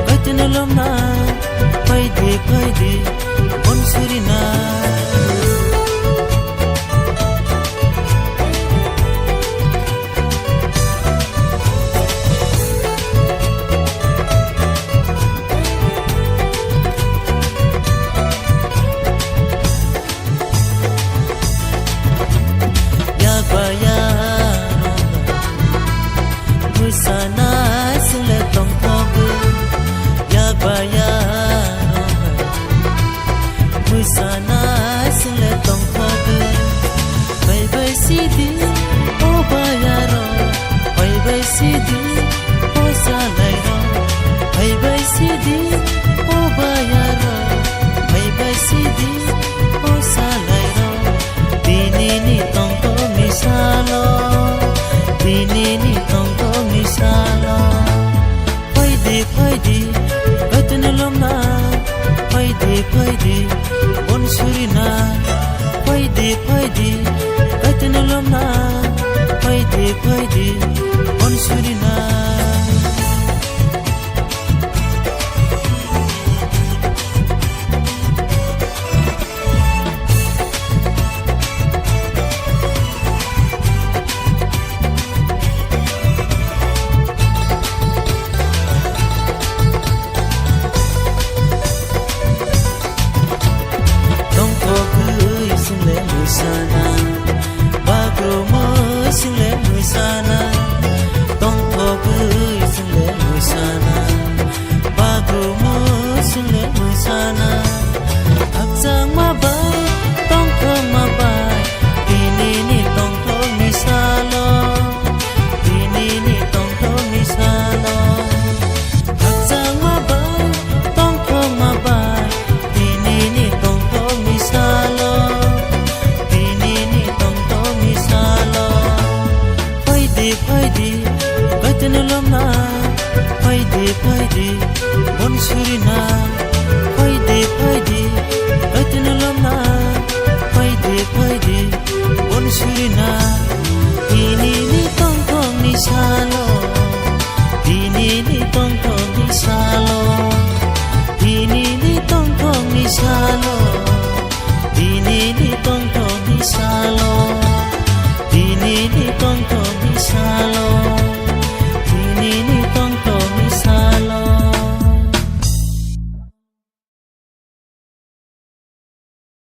kaitanalom na pwede bonsuri na sana sule tong thogu ya baya musana sule tong thogu bai sidi o baya ro bai sidi o salai ro bai sidi o baya ro bai sidi o salai ro dinini tong to misalo dinini tong to misalo pwede kaitanalom na pwede bonsuri na pwede kaitanalom na pwede bonsuri na sana bagro mo sile sana tong thogu sile sana bagro mo sile sana akjang ma bai tong tho ma bai dinini tong tho misalo dinini tong tho misalo akjang ma bai tong tho ma bai dinini tong tho misalo kaitanalom na pwede bonsuri na